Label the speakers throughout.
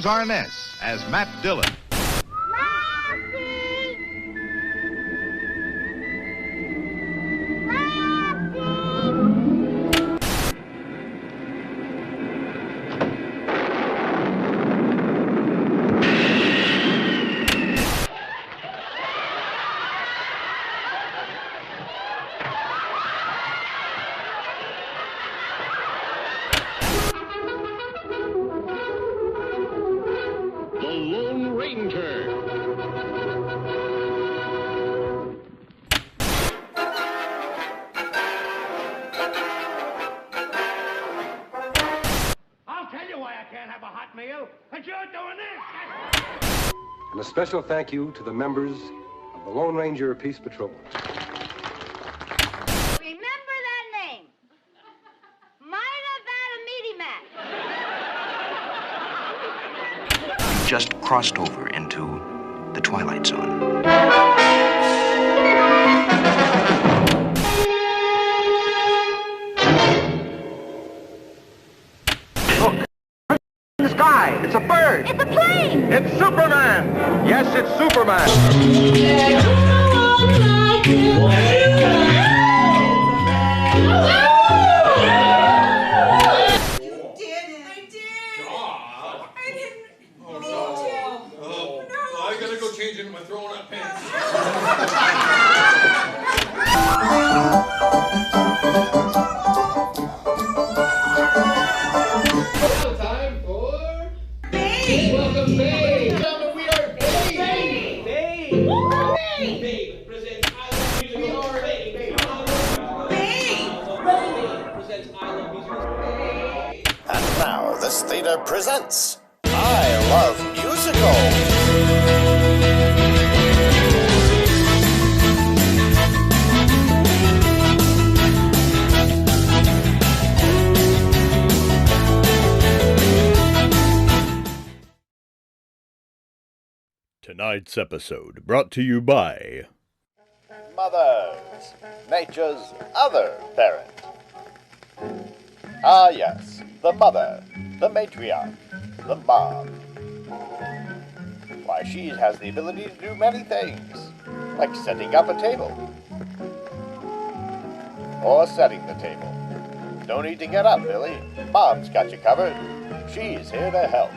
Speaker 1: James Arness as Matt Dillon.
Speaker 2: And a special thank you to the members of the Lone Ranger Peace Patrol.
Speaker 3: Remember that name.
Speaker 4: You just crossed over into the Twilight Zone.
Speaker 2: In the sky, it's a bird.
Speaker 3: It's a plane.
Speaker 2: It's Superman. Yes, it's Superman.
Speaker 5: I gotta go change into my throwing up pants. Now time for B.A.B.E. Welcome, B.A.B.E. Gentlemen, we are B.A.B.E. B.A.B.E. presents I Love Musicals. We are B.A.B.E. presents I Love Musicals.
Speaker 6: And now, this theater presents I Love Musicals.
Speaker 7: Tonight's episode brought to you by
Speaker 6: Mothers, nature's other parent. Ah, yes, the mother, the matriarch, the mom. Why, she has the ability to do many things, like setting up a table, or setting the table. No need to get up, Billy. Mom's got you covered. She's here to help.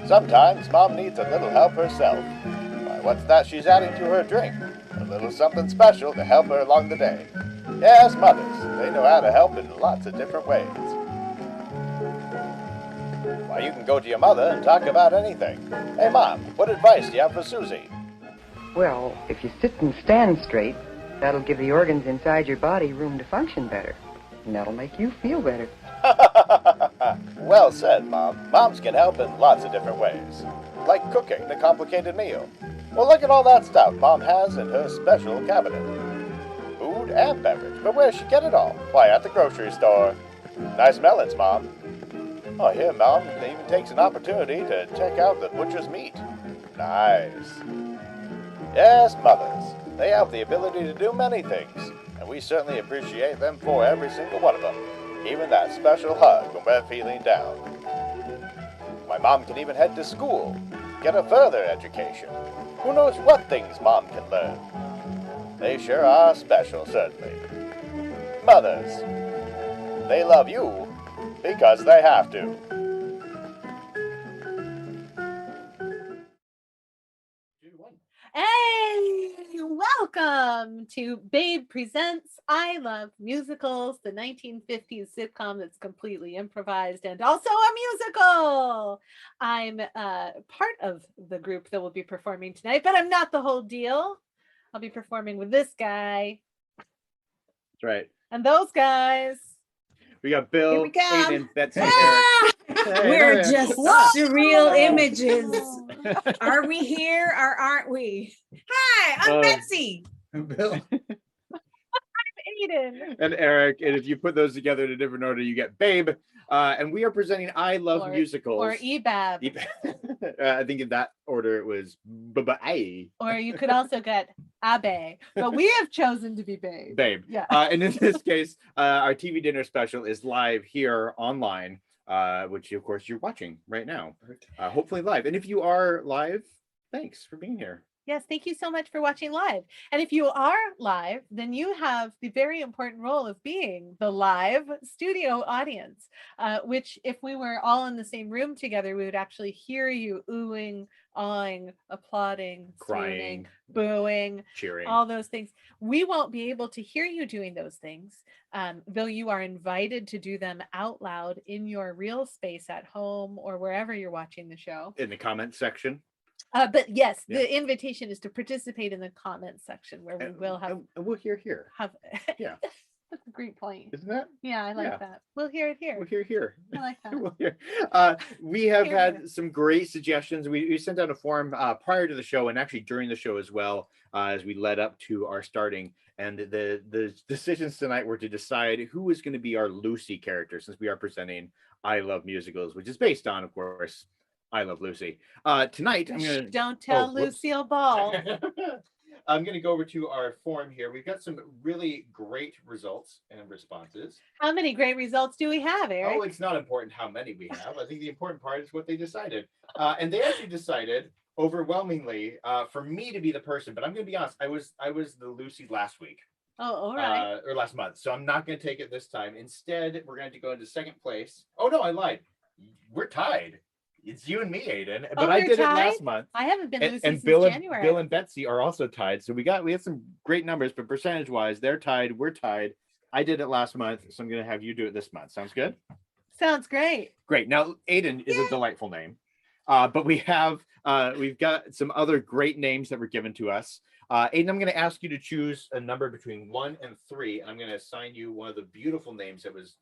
Speaker 6: Sometimes Mom needs a little help herself. Why, what's that she's adding to her drink? A little something special to help her along the day. Yes, mothers, they know how to help in lots of different ways. Why, you can go to your mother and talk about anything. Hey, Mom, what advice do you have for Susie?
Speaker 8: Well, if you sit and stand straight, that'll give the organs inside your body room to function better. And that'll make you feel better.
Speaker 6: Well said, Mom. Moms can help in lots of different ways. Like cooking a complicated meal. Well, look at all that stuff Mom has in her special cabinet. Food and beverage. But where'd she get it all? Why, at the grocery store. Nice melons, Mom. Oh, here, Mom even takes an opportunity to check out the butcher's meat. Nice. Yes, mothers. They have the ability to do many things, and we certainly appreciate them for every single one of them. Even that special hug when we're feeling down. My mom can even head to school, get a further education. Who knows what things Mom can learn? They sure are special, certainly. Mothers, they love you because they have to.
Speaker 9: Hey, welcome to B.A.B.E. Presents I Love Musicals, the 1950s sitcom that's completely improvised and also a musical. I'm part of the group that will be performing tonight, but I'm not the whole deal. I'll be performing with this guy.
Speaker 10: That's right.
Speaker 9: And those guys.
Speaker 10: We got Bill,
Speaker 9: Here we go.
Speaker 10: Aiden, Betsy, Eric.
Speaker 11: We're just surreal images. Are we here or aren't we? Hi, I'm Betsy.
Speaker 10: Bill.
Speaker 9: Aiden.
Speaker 10: And Eric. And if you put those together in a different order, you get B.A.B.E. And we are presenting I Love Musicals.
Speaker 9: Or E.B.A.B.E.
Speaker 10: I think in that order it was B.A.B.E.
Speaker 9: Or you could also get A.B.E. But we have chosen to be B.A.B.E.
Speaker 10: B.A.B.E.
Speaker 9: Yeah.
Speaker 10: And in this case, our TV dinner special is live here online. which of course you're watching right now, hopefully live. And if you are live, thanks for being here.
Speaker 9: Yes, thank you so much for watching live. And if you are live, then you have the very important role of being the live studio audience, which if we were all in the same room together, we would actually hear you oohing, awing, applauding,
Speaker 10: Crying,
Speaker 9: booing,
Speaker 10: cheering,
Speaker 9: all those things. We won't be able to hear you doing those things, though you are invited to do them out loud in your real space at home or wherever you're watching the show.
Speaker 10: In the comment section.
Speaker 9: But yes, the invitation is to participate in the comments section where we will have.
Speaker 10: And we'll hear here. Yeah.
Speaker 9: That's a great point.
Speaker 10: Isn't that?
Speaker 9: Yeah, I like that. We'll hear it here.
Speaker 10: We'll hear here.
Speaker 9: I like that.
Speaker 10: We'll hear. We have had some great suggestions. We sent out a form prior to the show and actually during the show as well, as we led up to our starting. And the decisions tonight were to decide who is going to be our Lucy character, since we are presenting I Love Musicals, which is based on, of course, I Love Lucy. Tonight, I'm gonna
Speaker 9: don't tell Lucille Ball.
Speaker 10: I'm gonna go over to our form here. We've got some really great results and responses.
Speaker 9: How many great results do we have, Eric?
Speaker 10: Oh, it's not important how many we have. I think the important part is what they decided. And they actually decided overwhelmingly for me to be the person. But I'm gonna be honest. I was the Lucy last week.
Speaker 9: Oh, all right.
Speaker 10: Or last month. So I'm not gonna take it this time. Instead, we're going to go into second place. Oh no, I lied. We're tied. It's you and me, Aiden. But I did
Speaker 9: tied?
Speaker 10: it last month.
Speaker 9: I haven't been Lucy since January.
Speaker 10: Bill and Betsy are also tied. So we have some great numbers, but percentage-wise, they're tied. We're tied. I did it last month, so I'm going to have you do it this month. Sounds good?
Speaker 9: Sounds great.
Speaker 10: Great. Now, Aiden is a delightful name, but we've got some other great names that were given to us. Aiden, I'm going to ask you to choose a number between 1 and 3. I'm going to assign you one of the beautiful names that was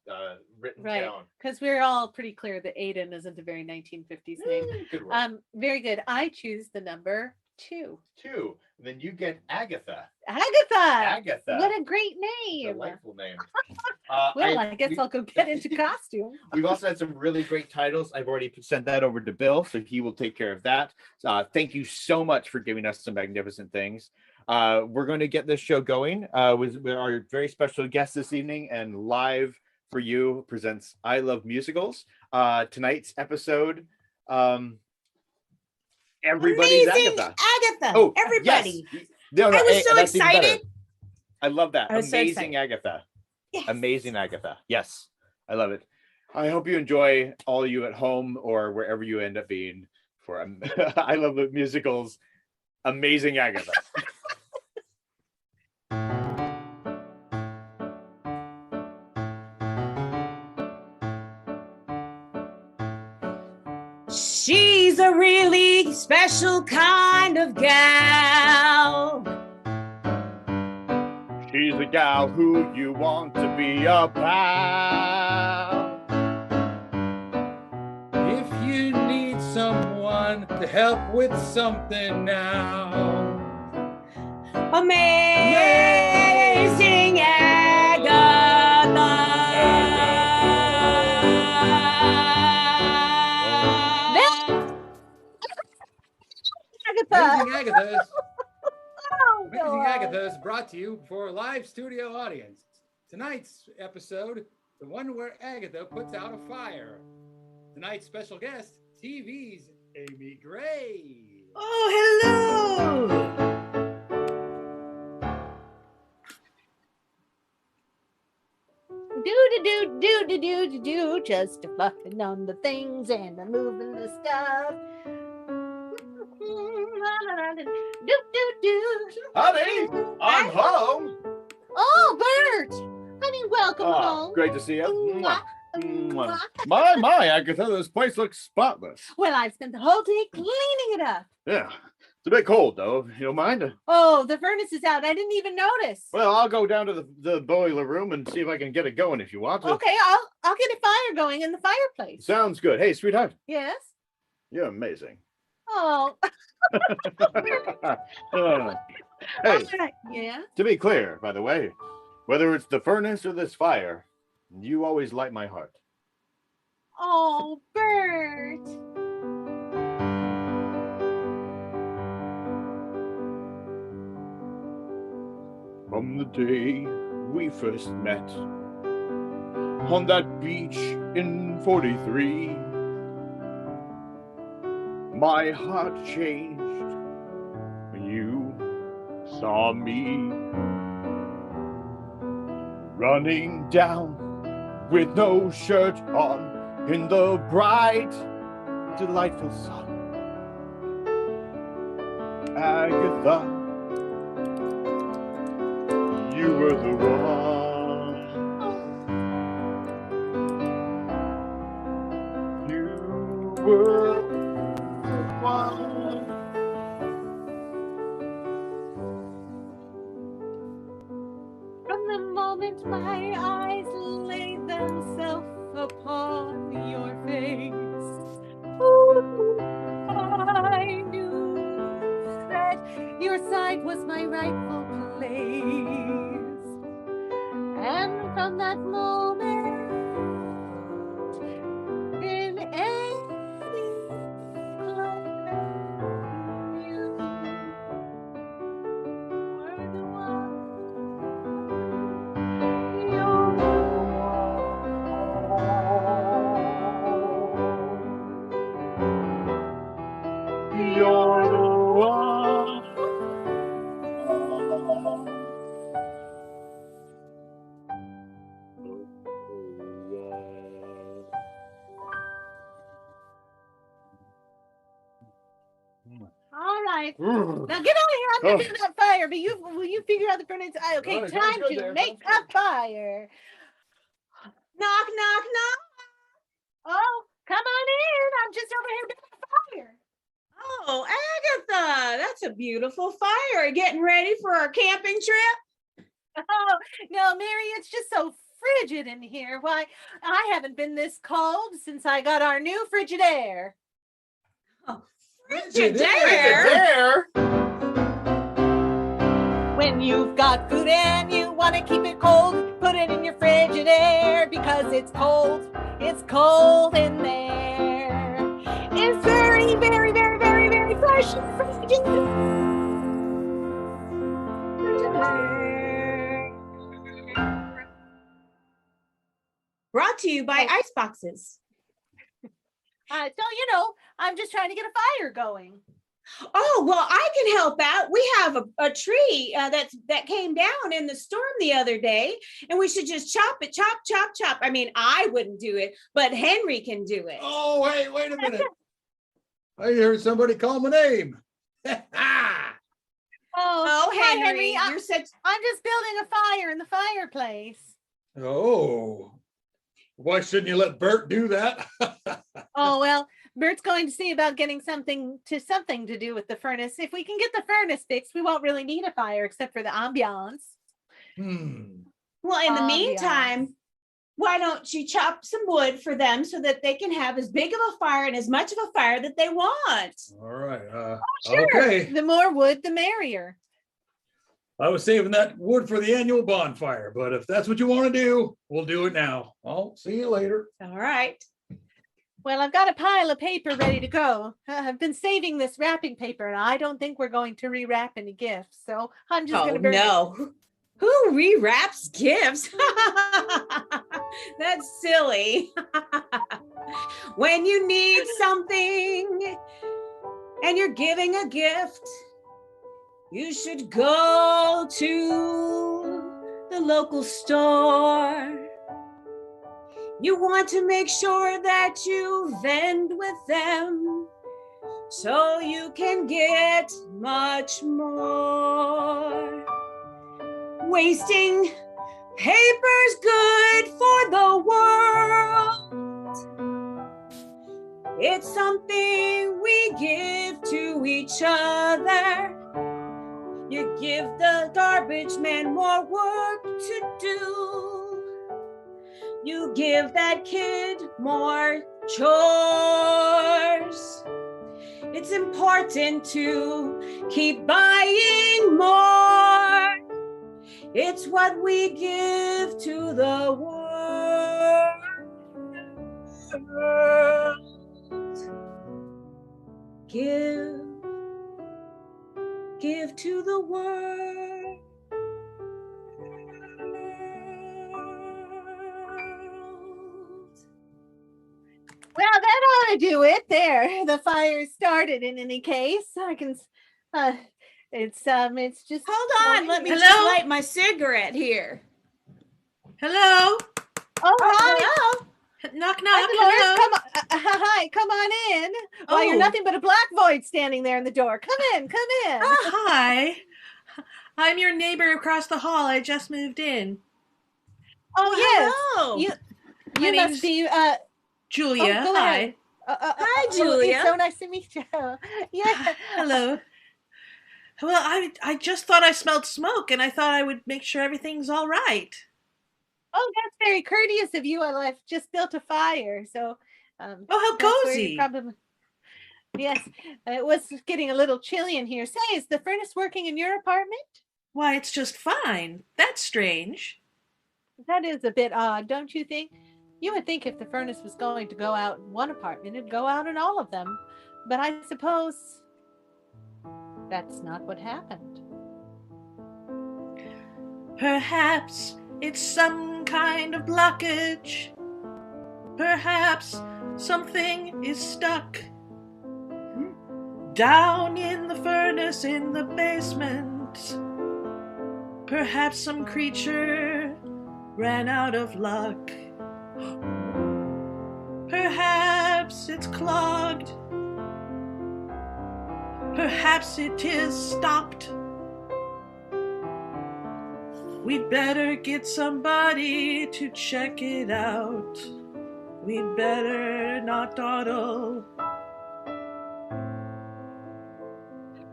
Speaker 10: written down.
Speaker 9: Because we're all pretty clear that Aiden isn't a very 1950s name.
Speaker 10: Good word.
Speaker 9: Very good. I choose the number 2.
Speaker 10: 2. And then you get Agatha.
Speaker 9: Agatha. What a great name.
Speaker 10: Delightful name.
Speaker 9: I guess I'll go get into costume.
Speaker 10: We've also had some really great titles. I've already sent that over to Bill, so he will take care of that. Thank you so much for giving us some magnificent things. We're going to get this show going with our very special guest this evening, and live for you presents I Love Musicals. Tonight's episode, everybody's
Speaker 11: Amazing
Speaker 10: Agatha.
Speaker 11: Oh, everybody.
Speaker 10: Yes. No,
Speaker 11: I was so excited.
Speaker 10: I love that.
Speaker 11: Amazing
Speaker 10: Agatha.
Speaker 11: Yes.
Speaker 10: Amazing Agatha. Yes, I love it. I hope you enjoy, all of you at home or wherever you end up being, for I Love Musicals. Amazing Agatha.
Speaker 11: She's a really special kind of gal.
Speaker 10: She's a gal who you want to be a pal.
Speaker 12: If you need someone to help with something now.
Speaker 11: Amazing Agatha.
Speaker 12: Amazing Agatha.
Speaker 9: Oh,
Speaker 12: Amazing Agatha is brought to you for a live studio audience. Tonight's episode, the one where Agatha puts out a fire. Tonight's special guest, TV's Amy Gray.
Speaker 11: Oh, hello.
Speaker 9: Do, just a fluffing on the things and a moving the stuff.
Speaker 10: Honey, I'm home.
Speaker 9: Oh, Bert! Honey, welcome home.
Speaker 10: Great to see you.
Speaker 9: Mwah,
Speaker 10: Mwah.
Speaker 9: mwah.
Speaker 10: My, Agatha, this place looks spotless.
Speaker 9: Well, I've spent the whole day cleaning it up.
Speaker 10: Yeah, it's a bit cold though. You don't mind?
Speaker 9: Oh, the furnace is out. I didn't even notice.
Speaker 10: Well, I'll go down to the boiler room and see if I can get it going if you want to.
Speaker 9: Okay, I'll get a fire going in the fireplace.
Speaker 10: Sounds good. Hey, sweetheart.
Speaker 9: Yes?
Speaker 10: You're amazing.
Speaker 9: Oh.
Speaker 10: Hey,
Speaker 9: Yeah?
Speaker 10: to be clear, by the way, whether it's the furnace or this fire, you always light my heart.
Speaker 9: Oh, Bert.
Speaker 10: From the day we first met on that beach
Speaker 7: in 43. My heart changed when you saw me running down with no shirt on in the bright, delightful sun. Agatha, you were the one. You were the one.
Speaker 9: From the moment my eyes laid themselves upon your face, ooh, I knew that your side was my rightful place. And from that moment, in any closer, you were the one. You're the one. You're the one. All right. Now get out of here. I'm gonna do that fire, but will you figure out the furnace? Okay,
Speaker 12: Right,
Speaker 9: time
Speaker 12: sounds good
Speaker 9: to
Speaker 12: there,
Speaker 9: make
Speaker 12: sounds
Speaker 9: a fire.
Speaker 11: Knock, knock, knock.
Speaker 9: Oh, come on in. I'm just over here making a fire.
Speaker 11: Oh, Agatha, that's a beautiful fire. Getting ready for our camping trip?
Speaker 9: Oh, no, Mary, it's just so frigid in here. Why, I haven't been this cold since I got our new Frigidaire.
Speaker 11: Oh,
Speaker 10: Frigidaire?
Speaker 9: When you've got food and you want to keep it cold, put it in your Frigidaire because it's cold. It's cold in there. It's very, very, very, very, very fresh and frigid.
Speaker 11: Brought to you by Ice Boxes.
Speaker 9: I'm just trying to get a fire going.
Speaker 11: Oh, well, I can help out. We have a tree that came down in the storm the other day, and we should just chop it, chop, chop, chop. I mean, I wouldn't do it, but Henry can do it.
Speaker 12: Oh, hey, wait a minute. I heard somebody call my name.
Speaker 11: Oh, Henry,
Speaker 9: I'm
Speaker 11: you're such.
Speaker 9: I'm just building a fire in the fireplace.
Speaker 12: Oh, why shouldn't you let Bert do that?
Speaker 9: Oh, well, Bert's going to see about getting something to do with the furnace. If we can get the furnace fixed, we won't really need a fire except for the ambiance.
Speaker 11: Well, in the meantime, why don't you chop some wood for them so that they can have as big of a fire and as much of a fire that they want?
Speaker 12: All right.
Speaker 9: Sure.
Speaker 12: Okay.
Speaker 9: The more wood, the merrier.
Speaker 12: I was saving that wood for the annual bonfire, but if that's what you want to do, we'll do it now. I'll see you later.
Speaker 11: All right.
Speaker 9: Well, I've got a pile of paper ready to go. I've been saving this wrapping paper, and I don't think we're going to rewrap any gifts. So I'm just going to burn it.
Speaker 11: Who rewraps gifts? That's silly. When you need something and you're giving a gift, you should go to the local store. You want to make sure that you vend with them so you can get much more. Wasting paper's good for the world. It's something we give to each other. You give the garbage man more work to do. You give that kid more chores. It's important to keep buying more. It's what we give to the world. Give to the world.
Speaker 9: want to do it. There, the fire started. In any case, I can. It's just.
Speaker 11: Hold on, let me just light my cigarette here.
Speaker 13: Hello.
Speaker 9: Oh, hi.
Speaker 11: Hello.
Speaker 13: Knock knock.
Speaker 9: Hi,
Speaker 13: Hello.
Speaker 9: Dolores. Hi, come on in. Well, you're nothing but a black void standing there in the door. Come in.
Speaker 13: Hi. I'm your neighbor across the hall. I just moved in.
Speaker 9: Oh, yes.
Speaker 11: Hello.
Speaker 9: You must be
Speaker 13: Julia.
Speaker 9: Go
Speaker 13: Hi.
Speaker 9: ahead.
Speaker 11: Hi, Julia.
Speaker 9: It's so nice to meet you. Yeah.
Speaker 13: Hello. Well, I just thought I smelled smoke, and I thought I would make sure everything's all right.
Speaker 9: Oh, that's very courteous of you. I've just built a fire, so.
Speaker 13: Oh, how cozy!
Speaker 9: Yes, it was getting a little chilly in here. Say, is the furnace working in your apartment?
Speaker 13: Why, it's just fine. That's strange.
Speaker 9: That is a bit odd, don't you think? You would think if the furnace was going to go out in one apartment, it'd go out in all of them. But I suppose that's not what happened.
Speaker 13: Perhaps it's some kind of blockage. Perhaps something is stuck down in the furnace in the basement. Perhaps some creature ran out of luck. Perhaps it's clogged. Perhaps it is stopped. We'd better get somebody to check it out. We'd better not dawdle.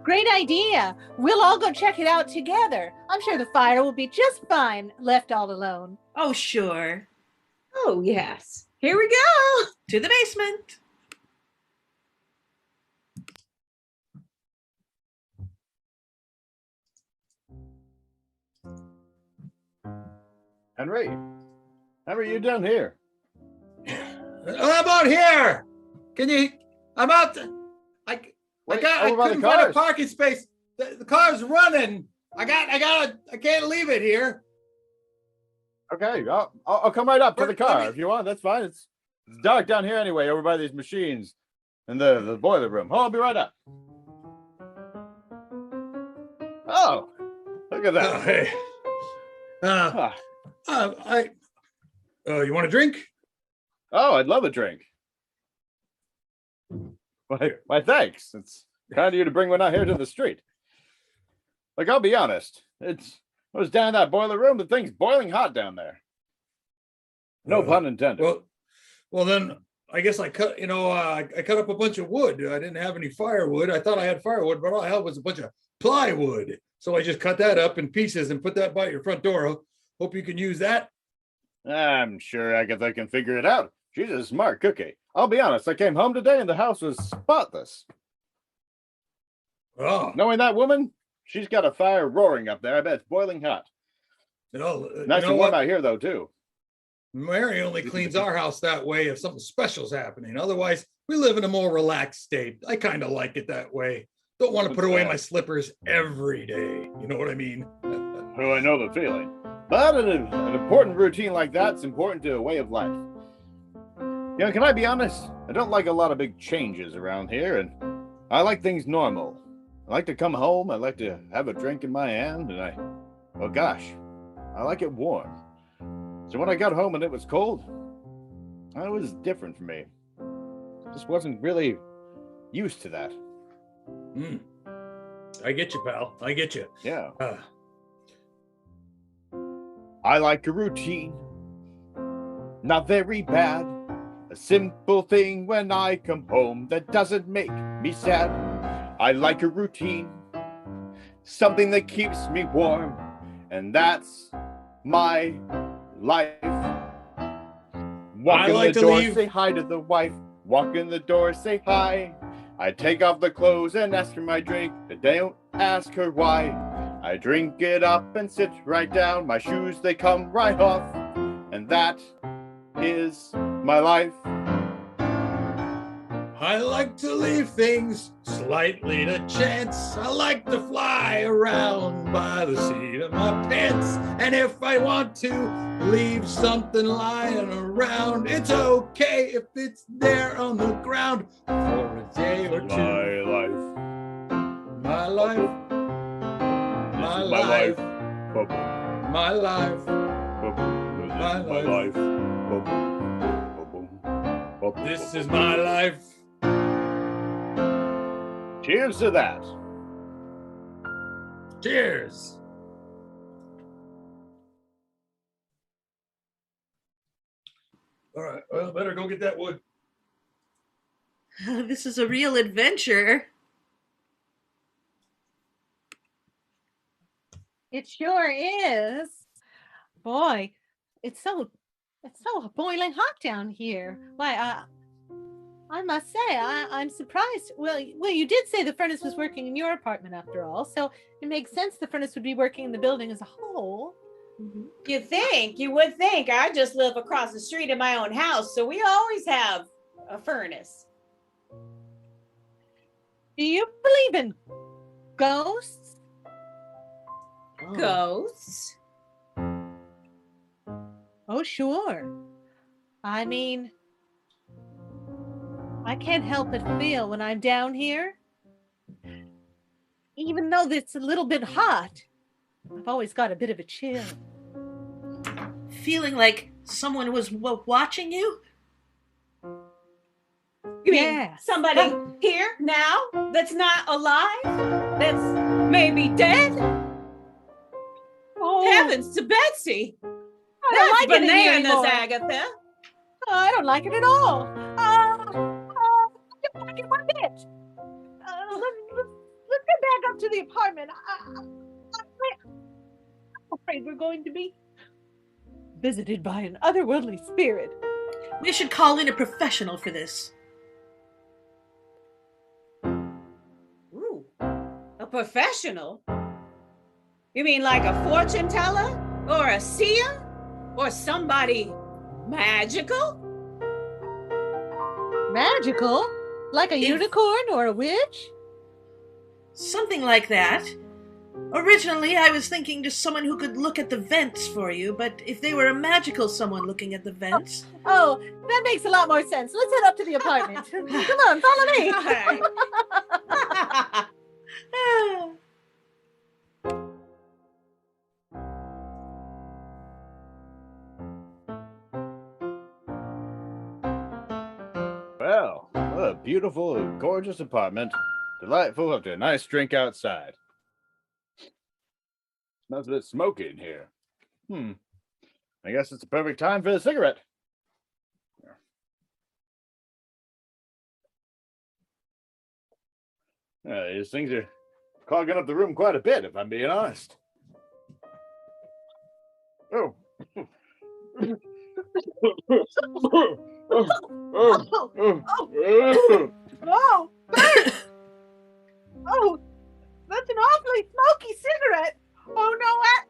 Speaker 9: Great idea. We'll all go check it out together. I'm sure the fire will be just fine left all alone.
Speaker 13: Oh, sure.
Speaker 11: Oh, yes. Here we go.
Speaker 13: To the basement.
Speaker 7: Henry, how are you down here?
Speaker 12: I'm out here. Can you? I'm out. I couldn't find a parking space. The car's running. I can't leave it here.
Speaker 7: Okay, I'll come right up to the car if you want. That's fine. It's dark down here anyway, over by these machines in the boiler room. Oh, I'll be right up. Oh, look at that.
Speaker 12: Hey. You want a drink?
Speaker 7: Oh, I'd love a drink. Why, thanks. It's kind of you to bring one out here to the street. Like, I'll be honest. I was down in that boiler room. The thing's boiling hot down there. No pun intended.
Speaker 12: Well, then I guess I cut up a bunch of wood. I didn't have any firewood. I thought I had firewood, but all I had was a bunch of plywood. So I just cut that up in pieces and put that by your front door. Hope you can use that.
Speaker 7: I'm sure Agatha can figure it out. She's a smart cookie. I'll be honest, I came home today and the house was spotless.
Speaker 12: Oh.
Speaker 7: Knowing that woman, she's got a fire roaring up there. I bet it's boiling hot. Nice and warm out here, though, too.
Speaker 12: Mary only cleans our house that way if something special's happening. Otherwise, we live in a more relaxed state. I kind of like it that way. Don't want to put away my slippers every day. You know what I mean?
Speaker 7: Oh, I know the feeling. But an important routine like that's important to a way of life. You know, can I be honest? I don't like a lot of big changes around here, and I like things normal. I like to come home, I like to have a drink in my hand, and I like it warm. So when I got home and it was cold, it was different for me. Just wasn't really used to that.
Speaker 12: I get you, pal. I get you.
Speaker 7: Yeah. I like a routine, not very bad. A simple thing when I come home that doesn't make me sad. I like a routine, something that keeps me warm, and that's my life. Walk in the door, say hi to the wife. Walk in the door, say hi. I take off the clothes and ask for my drink, but don't ask her why. I drink it up and sit right down. My shoes, they come right off, and that is my life.
Speaker 12: I like to leave things slightly to chance. I like to fly around by the seat of my pants. And if I want to leave something lying around, it's okay if it's there on the ground for a day or two.
Speaker 7: My life.
Speaker 12: My life. My life. My life. My life. This is my life.
Speaker 7: Cheers to that.
Speaker 12: Cheers. All right, well, better go get that wood.
Speaker 13: This is a real adventure.
Speaker 9: It sure is. Boy, it's so boiling hot down here. Why, I must say, I'm surprised. Well, you did say the furnace was working in your apartment after all, so it makes sense the furnace would be working in the building as a whole.
Speaker 11: You would think. I just live across the street in my own house, so we always have a furnace.
Speaker 9: Do you believe in ghosts?
Speaker 11: Ghosts?
Speaker 9: Oh, sure. I mean, I can't help but feel when I'm down here, even though it's a little bit hot, I've always got a bit of a chill.
Speaker 13: Feeling like someone was watching you?
Speaker 11: You mean somebody here now that's not alive? That's maybe dead?
Speaker 9: Oh.
Speaker 11: Heavens to Betsy!
Speaker 9: I don't
Speaker 11: That's
Speaker 9: like it in here
Speaker 11: bananas,
Speaker 9: anymore.
Speaker 11: Agatha.
Speaker 9: I don't like it at all. Get my bitch. Let's get back up to the apartment. I'm afraid we're going to be visited by an otherworldly spirit.
Speaker 13: We should call in a professional for this.
Speaker 11: Ooh, a professional? You mean like a fortune teller? Or a seer? Or somebody magical?
Speaker 9: Magical? Like a unicorn or a witch?
Speaker 13: Something like that. Originally, I was thinking just someone who could look at the vents for you, but if they were a magical someone looking at the vents...
Speaker 9: Oh, that makes a lot more sense. Let's head up to the apartment. Come on, follow me.
Speaker 7: Well, what a beautiful, gorgeous apartment. Delightful after a nice drink outside. Smells a bit smoky in here. I guess it's the perfect time for a cigarette. These things are clogging up the room quite a bit, if I'm being honest. Oh.
Speaker 9: Oh, Bert! Oh, that's an awfully smoky cigarette. Oh no, I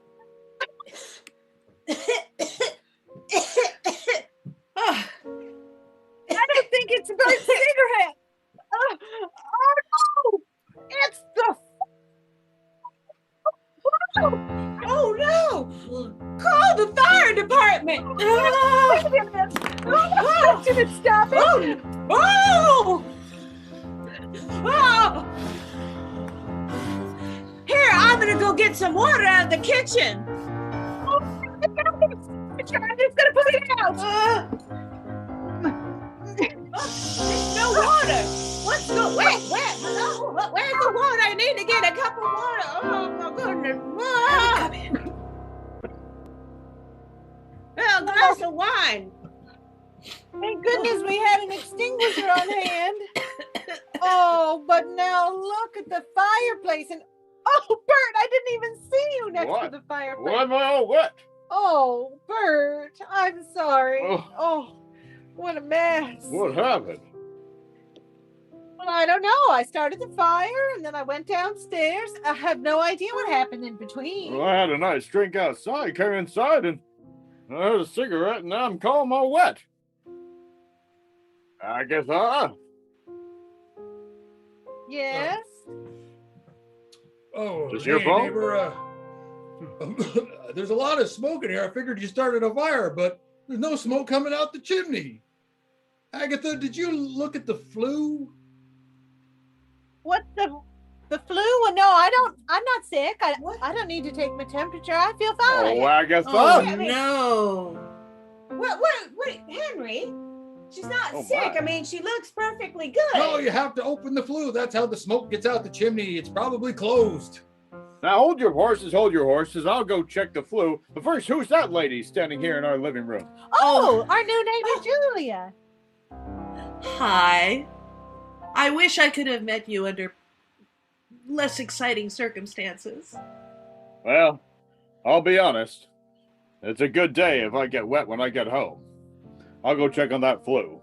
Speaker 9: don't think it's Bert's cigarette. Oh no, it's the.
Speaker 11: Oh no! Call the fire department!
Speaker 9: Stop it!
Speaker 11: Oh! Here, I'm gonna go get some water out of the kitchen.
Speaker 9: I'm just gonna put it out.
Speaker 11: There's no water. Where's the water? I need to get a cup of water. Oh my goodness. Come in. Well, a glass of wine.
Speaker 9: Thank goodness we had an extinguisher on hand. Oh, but now look at the fireplace. And oh, Bert, I didn't even see you next to the fireplace.
Speaker 7: Why am I all wet?
Speaker 9: Oh, Bert, I'm sorry. Oh, what a mess.
Speaker 7: What happened?
Speaker 9: Well, I don't know. I started the fire and then I went downstairs. I have no idea what happened in between.
Speaker 7: Well, I had a nice drink outside, came inside, and I had a cigarette, and now I'm calling my wet. I guess
Speaker 9: Yes.
Speaker 12: Oh,
Speaker 7: Just your
Speaker 12: hey,
Speaker 7: phone?
Speaker 12: neighbor. There's a lot of smoke in here. I figured you started a fire, but there's no smoke coming out the chimney. Agatha, did you look at the flu?
Speaker 9: What the flu? Well, no, I don't. I'm not sick. I don't need to take my temperature. I feel fine.
Speaker 7: Oh, Agatha.
Speaker 13: Oh,
Speaker 11: I mean-
Speaker 13: no.
Speaker 11: What, Henry? She's not
Speaker 7: Oh,
Speaker 11: sick.
Speaker 7: my.
Speaker 11: I mean, she looks perfectly good.
Speaker 12: No, you have to open the flue. That's how the smoke gets out the chimney. It's probably closed.
Speaker 7: Now hold your horses, hold your horses. I'll go check the flu. But first, who's that lady standing here in our living room?
Speaker 9: Oh, our new neighbor Julia.
Speaker 13: Hi. I wish I could have met you under less exciting circumstances.
Speaker 7: Well, I'll be honest. It's a good day if I get wet when I get home. I'll go check on that flu.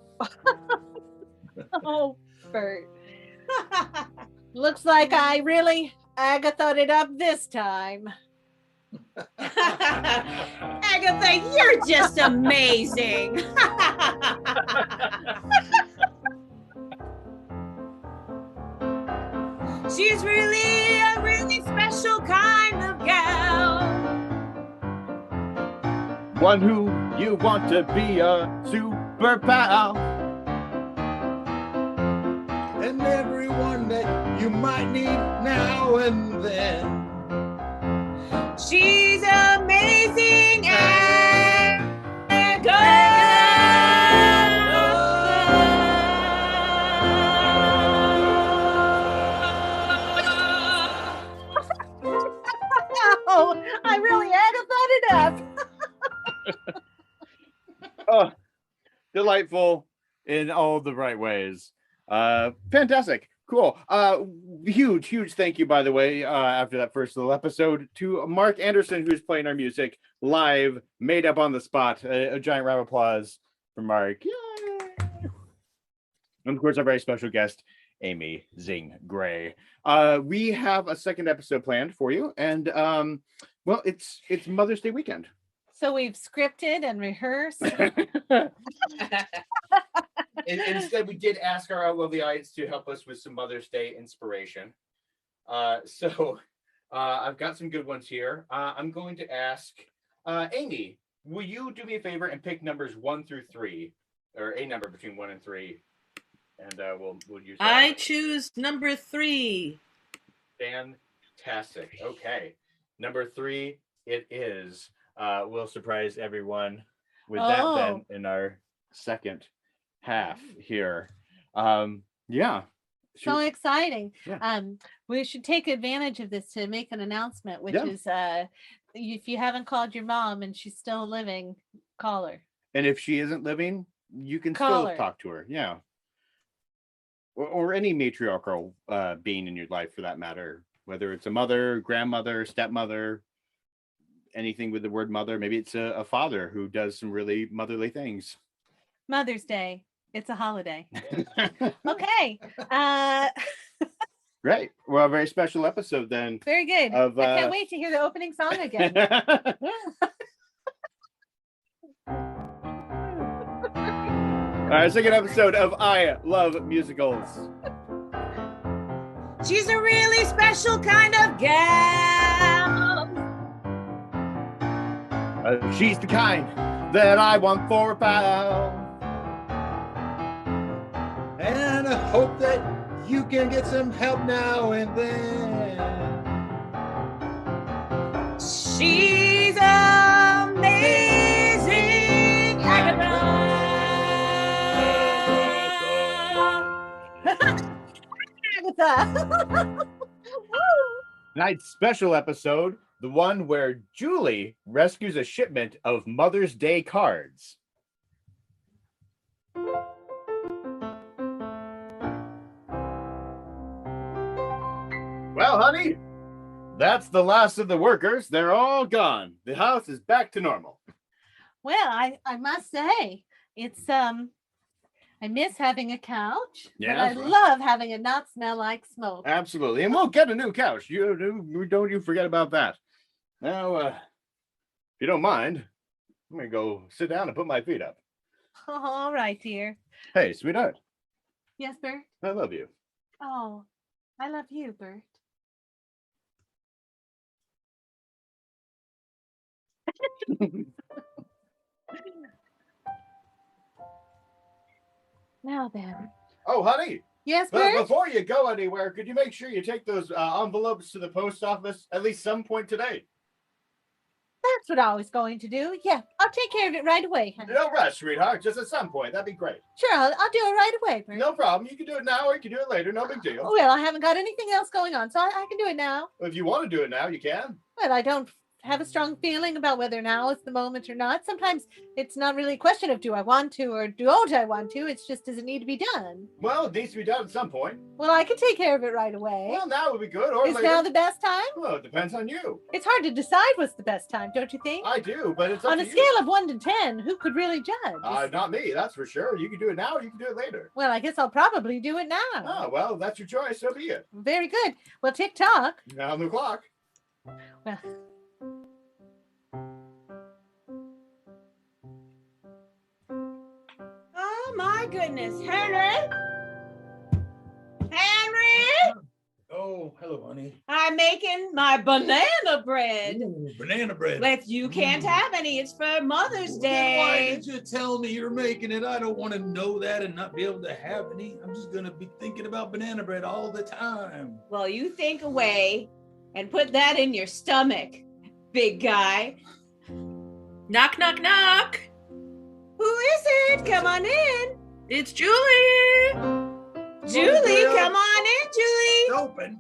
Speaker 9: Oh, Bert. Looks like I really Agatha'd it up this time.
Speaker 11: Agatha, you're just amazing. She's really a really special kind of gal.
Speaker 7: One who you want to be a super pal.
Speaker 12: And everyone that you might need now and then.
Speaker 11: She's amazing
Speaker 9: Oh, I really Agatha'd it up.
Speaker 7: Oh, delightful in all the right ways. Fantastic. Cool. Huge thank you, by the way, after that first little episode, to Mark Anderson, who's playing our music live, made up on the spot. A giant round of applause for Mark. Yay! And of course, our very special guest, Amy Zing Gray. We have a second episode planned for you, and well, it's Mother's Day weekend.
Speaker 9: So we've scripted and rehearsed.
Speaker 10: Instead, we did ask our lovely audience to help us with some Mother's Day inspiration. So I've got some good ones here. I'm going to ask Amy, will you do me a favor and pick numbers 1 through 3, or a number between 1 and 3, and we'll use that.
Speaker 13: I choose number 3.
Speaker 10: Fantastic. Okay, number 3 it is. We'll surprise everyone with that then in our second half here. Yeah.
Speaker 9: So exciting.
Speaker 7: Yeah.
Speaker 9: We should take advantage of this to make an announcement, which is if you haven't called your mom and she's still living, call her.
Speaker 7: And if she isn't living, you can
Speaker 9: Call
Speaker 7: still
Speaker 9: her.
Speaker 7: talk to her. Yeah. Or any matriarchal being in your life for that matter, whether it's a mother, grandmother, stepmother, anything with the word mother. Maybe it's a father who does some really motherly things.
Speaker 9: Mother's Day. It's a holiday. Okay.
Speaker 7: Great. Well, a very special episode then.
Speaker 9: Very good.
Speaker 7: Of,
Speaker 9: I can't wait to hear the opening song again.
Speaker 7: All right, second episode of I Love Musicals.
Speaker 11: She's a really special kind of gal.
Speaker 7: She's the kind that I want for a pal.
Speaker 12: And I hope that you can get some help now and then.
Speaker 11: She's amazing, Agatha.
Speaker 7: Tonight's special episode, the one where Julie rescues a shipment of Mother's Day cards. Well, honey, that's the last of the workers. They're all gone. The house is back to normal.
Speaker 9: Well, I must say, it's I miss having a couch, but I love having it not smell like smoke.
Speaker 7: Absolutely. And we'll get a new couch. Don't you forget about that. Now, if you don't mind, I'm going to go sit down and put my feet up.
Speaker 9: All right, dear.
Speaker 7: Hey, sweetheart.
Speaker 9: Yes, Bert?
Speaker 7: I love you.
Speaker 9: Oh, I love you, Bert. Now then.
Speaker 7: Oh, honey.
Speaker 9: Yes,
Speaker 7: But
Speaker 9: Bert?
Speaker 7: before you go anywhere, could you make sure you take those envelopes to the post office at least some point today?
Speaker 9: That's what I was going to do. Yeah, I'll take care of it right away, honey.
Speaker 7: No rush, sweetheart. Just at some point. That'd be great.
Speaker 9: Sure, I'll do it right away, Bert.
Speaker 7: No problem. You can do it now or you can do it later. No big deal.
Speaker 9: Well, I haven't got anything else going on, so I can do it now.
Speaker 7: If you want to do it now, you can.
Speaker 9: Well, I don't have a strong feeling about whether now is the moment or not. Sometimes it's not really a question of do I want to or don't I want to. It's just, does it need to be done?
Speaker 7: Well, it needs to be done at some point.
Speaker 9: Well, I can take care of it right away.
Speaker 7: Well, now would be good. Or
Speaker 9: Is
Speaker 7: later.
Speaker 9: now the best time?
Speaker 7: Well, it depends on you.
Speaker 9: It's hard to decide what's the best time, don't you think?
Speaker 7: I do, but it's up
Speaker 9: on
Speaker 7: to
Speaker 9: a
Speaker 7: you.
Speaker 9: scale of 1 to 10, who could really judge?
Speaker 7: Not me, that's for sure. You can do it now or you can do it later.
Speaker 9: Well, I guess I'll probably do it now.
Speaker 7: Oh, well, that's your choice. So be it.
Speaker 9: Very good. Well, tick-tock.
Speaker 7: Now on the clock.
Speaker 9: Well...
Speaker 11: Oh my goodness, Henry! Henry!
Speaker 12: Oh, hello, honey.
Speaker 11: I'm making my banana bread.
Speaker 12: Ooh, banana bread.
Speaker 11: But you can't have any. It's for Mother's Day.
Speaker 12: Then why did you tell me you're making it? I don't want to know that and not be able to have any. I'm just going to be thinking about banana bread all the time.
Speaker 11: Well, you think away and put that in your stomach, big guy.
Speaker 13: Knock, knock, knock.
Speaker 11: Who is it? Come on in.
Speaker 13: It's Julie.
Speaker 11: Julie, come on in, Julie.
Speaker 12: It's open.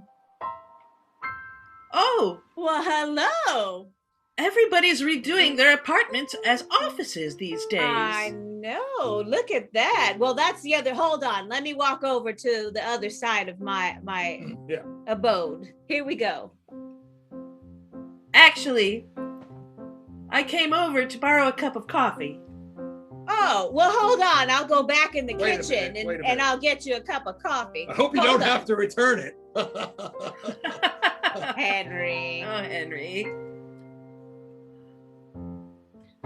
Speaker 13: Oh.
Speaker 11: Well, hello.
Speaker 13: Everybody's redoing their apartments as offices these days.
Speaker 11: I know. Look at that. Well, that's the other. Hold on. Let me walk over to the other side of my abode. Here we go.
Speaker 13: Actually, I came over to borrow a cup of coffee.
Speaker 11: Oh, well, hold on. I'll go back in the
Speaker 12: Wait a
Speaker 11: kitchen
Speaker 12: minute,
Speaker 11: and I'll get you a cup of coffee.
Speaker 12: I hope you
Speaker 11: Hold
Speaker 12: don't
Speaker 11: on.
Speaker 12: have to return it.
Speaker 11: Henry.
Speaker 13: Oh, Henry.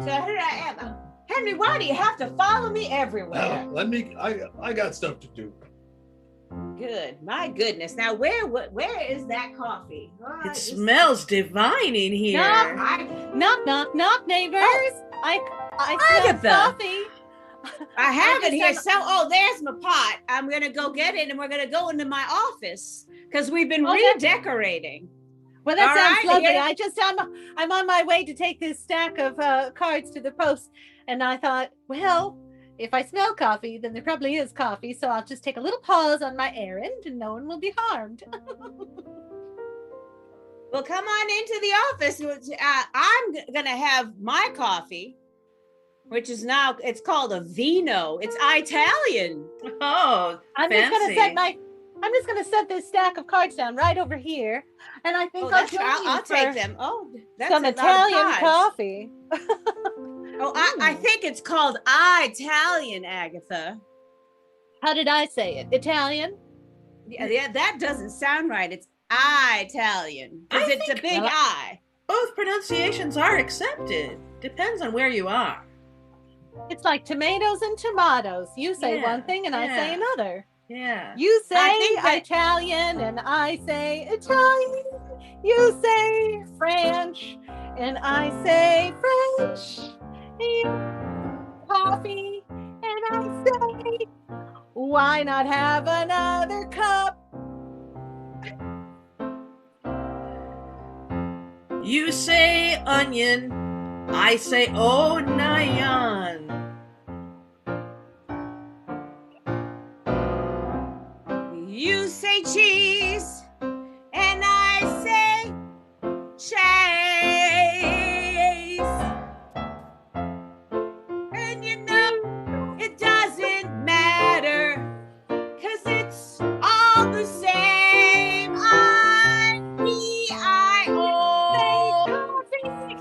Speaker 11: So here I am. Henry, why do you have to follow me everywhere?
Speaker 12: I got stuff to do.
Speaker 11: Good. My goodness. Now, where is that coffee? Oh,
Speaker 13: It smells divine in here.
Speaker 9: Knock, knock, knock, neighbors. I smell
Speaker 11: Agatha.
Speaker 9: coffee.
Speaker 11: I have it here.
Speaker 9: just-
Speaker 11: There's my pot. I'm going to go get it and we're going to go into my office because we've been
Speaker 9: Oh, that's-
Speaker 11: redecorating.
Speaker 9: Well, that
Speaker 11: All
Speaker 9: sounds
Speaker 11: right,
Speaker 9: lovely.
Speaker 11: here-
Speaker 9: I'm on my way to take this stack of cards to the post, and I thought, well, if I smell coffee, then there probably is coffee, so I'll just take a little pause on my errand, and no one will be harmed.
Speaker 11: Well, come on into the office. I'm going to have my coffee, which is now, it's called a vino. It's Italian.
Speaker 13: Oh,
Speaker 9: I'm
Speaker 13: fancy.
Speaker 9: just gonna set this stack of cards down right over here, and I think I'll join you
Speaker 11: I'll
Speaker 9: for
Speaker 11: take them. Oh, that's
Speaker 9: some
Speaker 11: a lot of
Speaker 9: Italian
Speaker 11: cards.
Speaker 9: coffee.
Speaker 11: Oh, I think it's called Italian, Agatha.
Speaker 9: How did I say it? Italian?
Speaker 11: Yeah, that doesn't sound right. It's Italian because it's a big
Speaker 13: Well,
Speaker 11: I.
Speaker 13: Both pronunciations are accepted. Depends on where you are.
Speaker 9: It's like tomatoes and tomatoes. You say
Speaker 13: Yeah,
Speaker 9: one thing and I say
Speaker 13: yeah.
Speaker 9: another.
Speaker 13: Yeah.
Speaker 9: You say
Speaker 11: I think that-
Speaker 9: Italian and I say Italian. You say French and I say French. You coffee and I say, why not have another cup?
Speaker 13: You say onion. I say onion.
Speaker 11: You say cheese, and I say chase. And you know, it doesn't matter, 'cause it's all the same. I-E-I-O.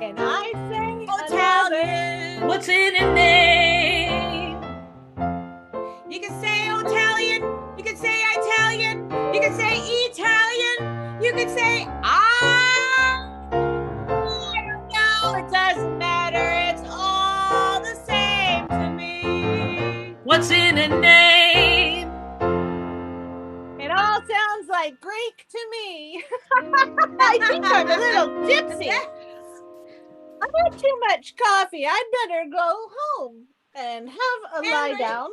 Speaker 9: And I say
Speaker 11: Italian.
Speaker 13: What's in a name?
Speaker 11: You can say Italian, you can say Italian, you can say Italian, you can say I don't know, it doesn't matter, it's all the same to me.
Speaker 13: What's in a name?
Speaker 9: It all sounds like like Greek to me. I think I'm a little tipsy. I had too much coffee. I'd better go home and have a lie down.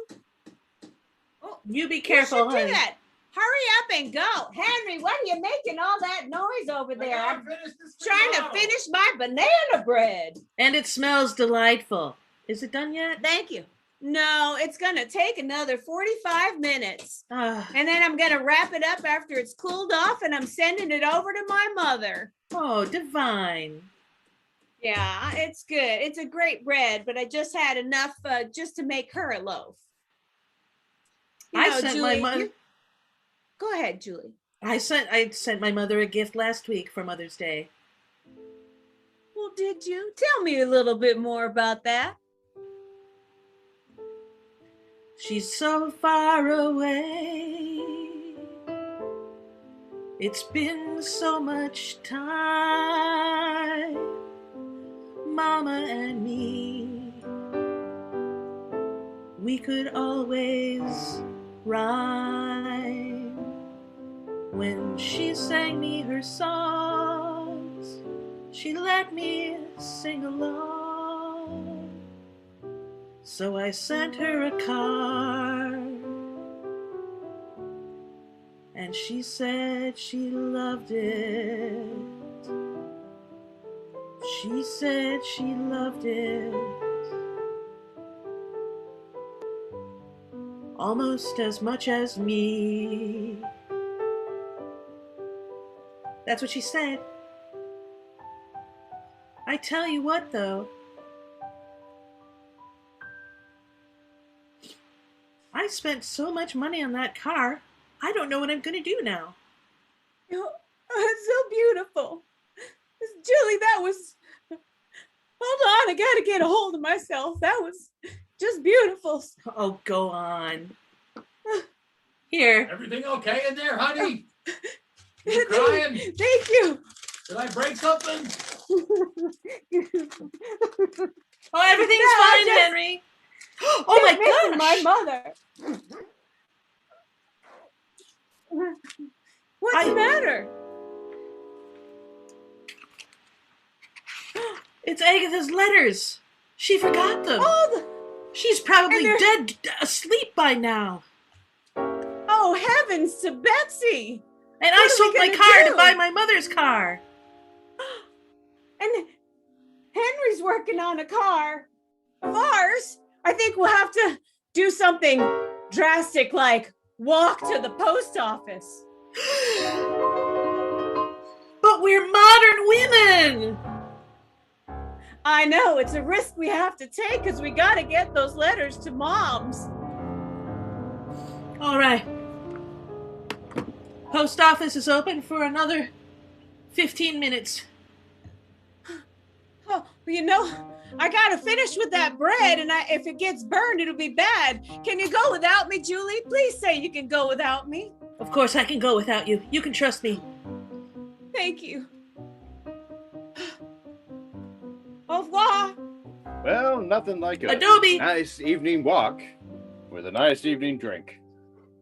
Speaker 11: Oh,
Speaker 13: You be careful,
Speaker 11: you should
Speaker 13: honey.
Speaker 11: do that. Hurry up and go. Henry, what are you making all that noise over there? I'm trying to finish my banana bread.
Speaker 13: And it smells delightful. Is it done yet?
Speaker 11: Thank you. No, it's going to take another 45 minutes. And then I'm going to wrap it up after it's cooled off, and I'm sending it over to my mother.
Speaker 13: Oh, divine.
Speaker 11: Yeah, it's good. It's a great bread, but I just had enough just to make her a loaf.
Speaker 13: I sent
Speaker 11: Julie,
Speaker 13: my mother.
Speaker 11: Go ahead, Julie.
Speaker 13: I sent my mother a gift last week for Mother's Day.
Speaker 11: Well, did you? Tell me a little bit more about that.
Speaker 13: She's so far away. It's been so much time, Mama and me. We could always rhyme. When she sang me her songs, she let me sing along. So I sent her a card, and she said she loved it. She said she loved it almost as much as me. That's what she said. I tell you what, though, I spent so much money on that car, I don't know what I'm going to do now.
Speaker 11: Oh, it's so beautiful. Julie, that was... Hold on, I got to get a hold of myself. That was just beautiful.
Speaker 13: Oh, go on. Here.
Speaker 12: Everything okay in there, honey? You crying?
Speaker 11: Thank you.
Speaker 12: Did I break something?
Speaker 13: Oh, everything's fine, Henry. Oh my gosh!
Speaker 11: My mother. What's the matter?
Speaker 13: It's Agatha's letters. She forgot them.
Speaker 11: Oh,
Speaker 13: she's probably dead, asleep by now.
Speaker 11: Oh, heavens to Betsy!
Speaker 13: And I sold my car to buy my mother's car.
Speaker 11: And Henry's working on a car of ours. I think we'll have to do something drastic like walk to the post office.
Speaker 13: But we're modern women.
Speaker 11: I know, it's a risk we have to take because we got to get those letters to Moms.
Speaker 13: All right. Post office is open for another 15 minutes.
Speaker 11: Oh, you know, I got to finish with that bread, and if it gets burned, it'll be bad. Can you go without me, Julie? Please say you can go without me.
Speaker 13: Of course I can go without you. You can trust me.
Speaker 11: Thank you. Au revoir.
Speaker 7: Well, nothing like a
Speaker 13: Adobe.
Speaker 7: nice evening walk with a nice evening drink.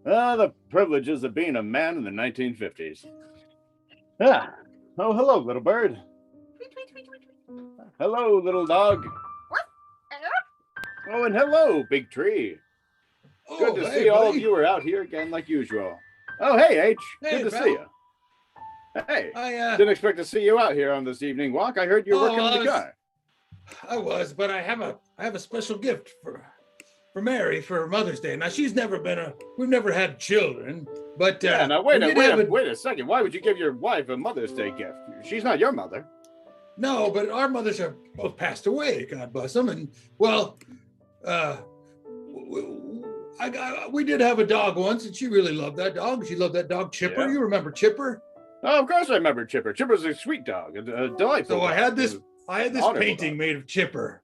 Speaker 7: The privileges of being a man in the 1950s. Ah, oh, hello, little bird. Hello, little dog. Oh, and hello, big tree. Good to see all of you are out here again like usual. Oh, hey, H.
Speaker 12: Hey,
Speaker 7: Good to
Speaker 12: pal.
Speaker 7: see you. Hey,
Speaker 12: I
Speaker 7: didn't expect to see you out here on this evening walk. I heard you were working on the car.
Speaker 12: I was, but I have a special gift for Mary for Mother's Day. Now we've never had children, but
Speaker 7: yeah. Now wait a second. Why would you give your wife a Mother's Day gift? She's not your mother.
Speaker 12: No, but our mothers have both passed away. God bless them. And well, we did have a dog once, and she really loved that dog. She loved that dog, Chipper. Yeah. You remember Chipper?
Speaker 7: Oh, of course I remember Chipper. Chipper's a sweet dog, a delightful.
Speaker 12: So
Speaker 7: dog.
Speaker 12: I had this painting made of Chipper.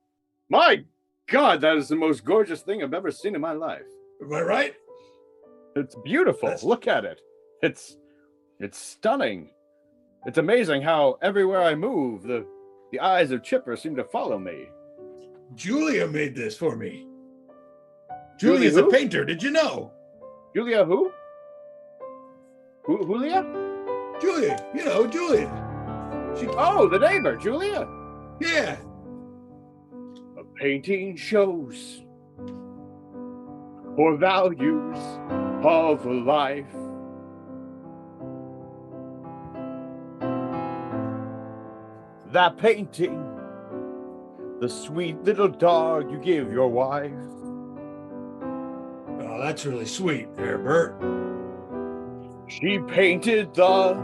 Speaker 7: My God, that is the most gorgeous thing I've ever seen in my life.
Speaker 12: Am I right?
Speaker 7: It's beautiful. Look at it. It's stunning. It's amazing how everywhere I move, the eyes of Chipper seem to follow me.
Speaker 12: Julia made this for me. Julia's a painter. Did you know?
Speaker 7: Julia who? Julia?
Speaker 12: Julia, you know, Julia.
Speaker 7: Oh, the neighbor, Julia.
Speaker 12: Yeah.
Speaker 7: A painting shows core values of life. That painting, the sweet little dog you give your wife.
Speaker 12: Oh, that's really sweet there, Bert.
Speaker 7: She painted the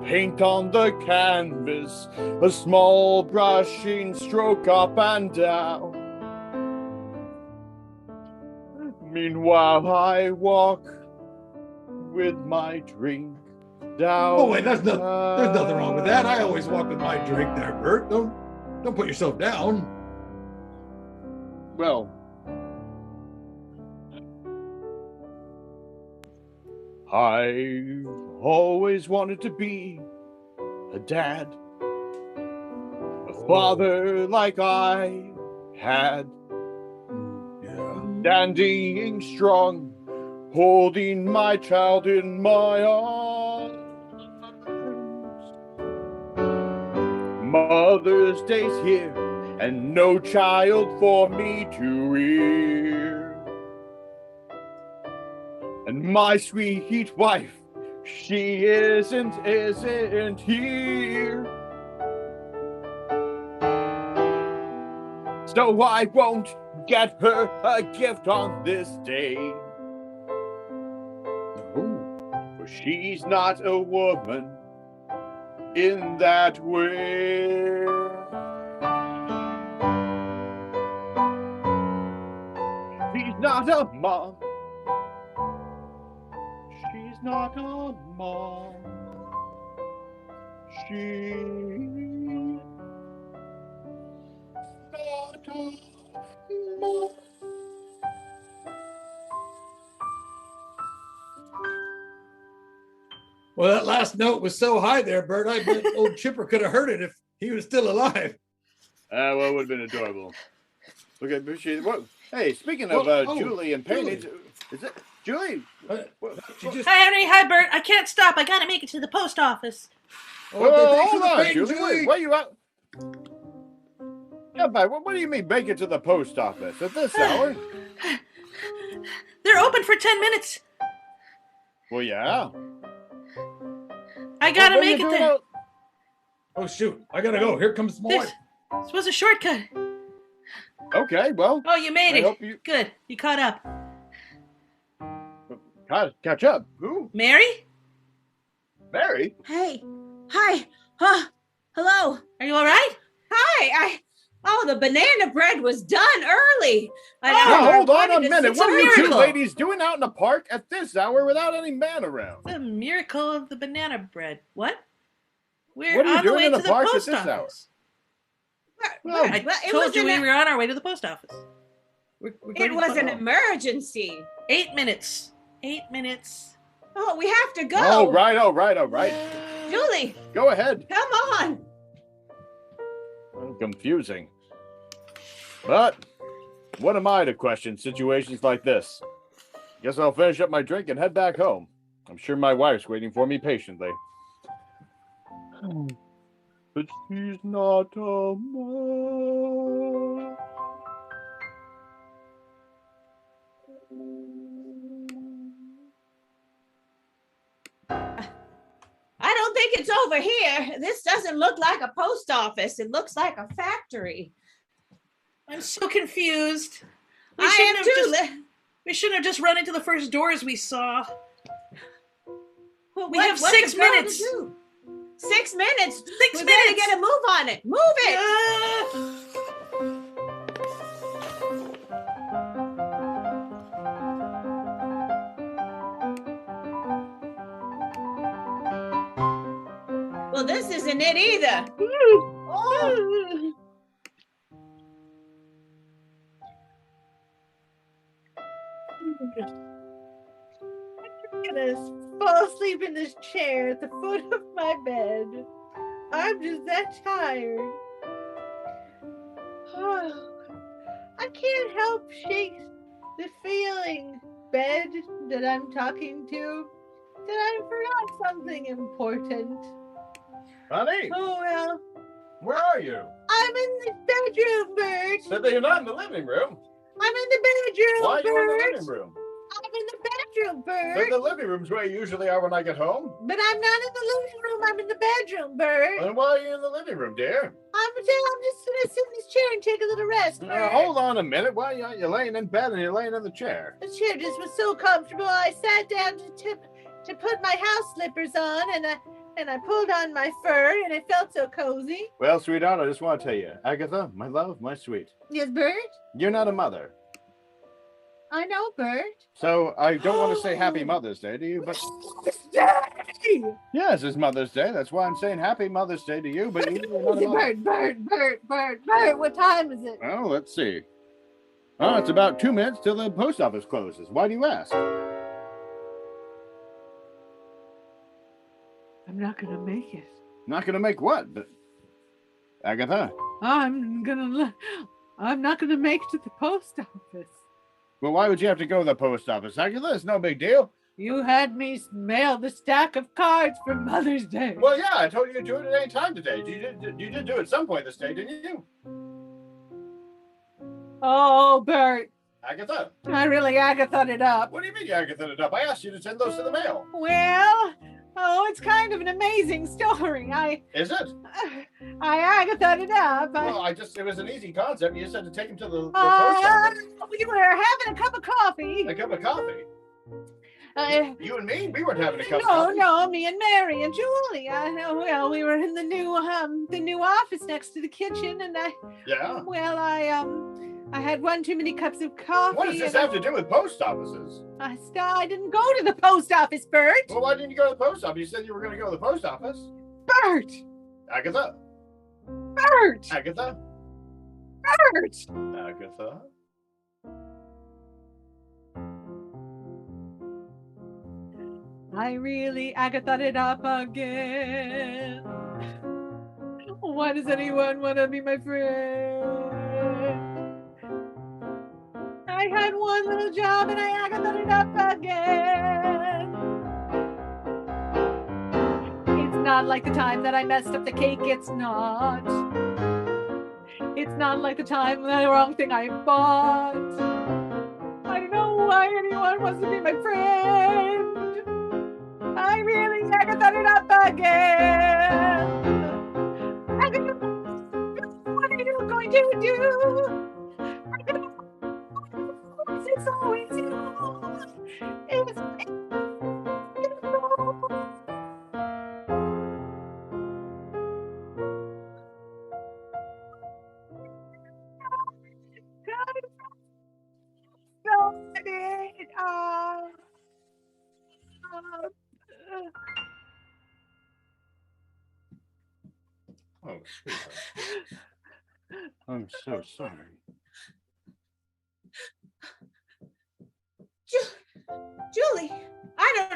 Speaker 7: paint on the canvas, a small brushing stroke up and down. Meanwhile, I walk with my drink down.
Speaker 12: Oh wait, there's nothing wrong with that. I always walk with my drink there, Bert. Don't put yourself down.
Speaker 7: Well, I've always wanted to be a dad, a father like I had. Standing strong, holding my child in my arms. Mother's Day's here, and no child for me to rear. And my sweet wife, she isn't here. So I won't get her a gift on this day. For she's not a woman in that way. She's not a mom. She's not a mom. She's not a mom.
Speaker 12: Well, that last note was so high there, Bert. I bet old Chipper could have heard it if he was still alive.
Speaker 7: Well, it would have been adorable. Look at what? Hey, speaking of Julie and paintings, is it Julie?
Speaker 13: Hi, Henry. Hi, Bert. I can't stop. I gotta make it to the post office.
Speaker 7: Hold on, Julie. Where you at? Yeah, but what do you mean make it to the post office at this hour?
Speaker 13: They're open for 10 minutes.
Speaker 7: Well, yeah.
Speaker 13: I gotta make it there.
Speaker 12: Oh, shoot. I gotta go. Here comes more.
Speaker 13: This was a shortcut.
Speaker 7: Okay, well.
Speaker 13: Oh, you made it. Good. You caught up.
Speaker 7: Catch up? Who?
Speaker 13: Mary?
Speaker 7: Mary?
Speaker 11: Hey. Hi. Hello.
Speaker 13: Are you all right?
Speaker 11: Hi. The banana bread was done early.
Speaker 7: Hold on a minute. What are you two ladies doing out in the park at this hour without any man around?
Speaker 13: The miracle of the banana bread. What?
Speaker 7: What are you doing in the park at this hour?
Speaker 13: I told you we were on our way to the post office.
Speaker 11: It was an emergency.
Speaker 13: 8 minutes. 8 minutes.
Speaker 11: Oh, we have to go.
Speaker 7: All right.
Speaker 11: Julie.
Speaker 7: Go ahead.
Speaker 11: Come on.
Speaker 7: Confusing. But what am I to question situations like this? Guess I'll finish up my drink and head back home. I'm sure my wife's waiting for me patiently. But she's not a mom.
Speaker 11: I don't think it's over here. This doesn't look like a post office. It looks like a factory.
Speaker 13: I'm so confused. We
Speaker 11: I am too.
Speaker 13: We shouldn't have just run into the first doors we saw.
Speaker 11: Well,
Speaker 13: we have 6 minutes.
Speaker 11: 6 minutes?
Speaker 13: We
Speaker 11: better get a move on it. Move it. Well, this isn't it either. Oh.
Speaker 9: I'm gonna fall asleep in this chair at the foot of my bed. I'm just that tired. Oh, I can't help shake the feeling, bed, that I'm talking to. Did I forgot something important?
Speaker 7: Honey,
Speaker 9: Oh, well.
Speaker 7: where are you?
Speaker 9: I'm in the bedroom, Bert.
Speaker 7: Said that you're not in the living room.
Speaker 9: I'm in the bedroom,
Speaker 7: Why are you in the
Speaker 9: Bert.
Speaker 7: living room?
Speaker 9: I'm in the bedroom, Bert.
Speaker 7: But the living room's where you usually are when I get home.
Speaker 9: But I'm not in the living room. I'm in the bedroom, Bert.
Speaker 7: Then why are you in the living room, dear?
Speaker 9: I'm just gonna sit in this chair and take a little rest, Bert.
Speaker 7: Hold on a minute. Why aren't you laying in bed and you're laying in the chair?
Speaker 9: The chair just was so comfortable. I sat down to put my house slippers on, and I pulled on my fur, and it felt so cozy.
Speaker 7: Well, sweetheart, I just want to tell you, Agatha, my love, my sweet.
Speaker 9: Yes, Bert?
Speaker 7: You're not a mother.
Speaker 9: I know, Bert.
Speaker 7: So I don't want to say Happy Mother's Day to you, but yes, it's Mother's Day. That's why I'm saying Happy Mother's Day to you. But you're not a mother.
Speaker 9: Bert, what time is it?
Speaker 7: Oh, let's see. Oh, it's about 2 minutes till the post office closes. Why do you ask?
Speaker 9: I'm not gonna make it.
Speaker 7: Not gonna make what? But Agatha.
Speaker 9: I'm not gonna make it to the post office.
Speaker 7: Well, why would you have to go to the post office, Agatha? It's no big deal.
Speaker 9: You had me mail the stack of cards for Mother's Day.
Speaker 7: Well, yeah, I told you to do it at any time today. You did do it at some point this day, didn't you?
Speaker 9: Oh, Bert.
Speaker 7: Agatha.
Speaker 9: I really Agatha'd it up.
Speaker 7: What do you mean you Agatha'd it up? I asked you to send those to the mail.
Speaker 9: Well, it's kind of an amazing story.
Speaker 7: Is it?
Speaker 9: I Agatha'd it up.
Speaker 7: Well, it was an easy concept. You said to take him to the post office.
Speaker 9: We were having a cup of coffee.
Speaker 7: A cup of coffee? You and me? We weren't having a cup of coffee.
Speaker 9: No, me and Mary and Julie. Well, we were in the new office next to the kitchen, and I had one too many cups of coffee.
Speaker 7: What does this have to do with post offices?
Speaker 9: I didn't go to the post office, Bert.
Speaker 7: Well, why didn't you go to the post office? You said you were going to go to the post office.
Speaker 9: Bert!
Speaker 7: Agatha?
Speaker 9: Bert!
Speaker 7: Agatha?
Speaker 9: Bert!
Speaker 7: Agatha?
Speaker 9: I really Agatha'd it up again. Why does anyone want to be my friend? I had one little job and I Agatha'd it up again. It's not like the time that I messed up the cake, it's not. It's not like the time the wrong thing I bought. I don't know why anyone wants to be my friend. I really Agatha'd it up again. Agatha, what are you going to do? Agatha, it's always you. It's
Speaker 7: Oh, sweetheart. I'm so sorry.
Speaker 11: Julie, I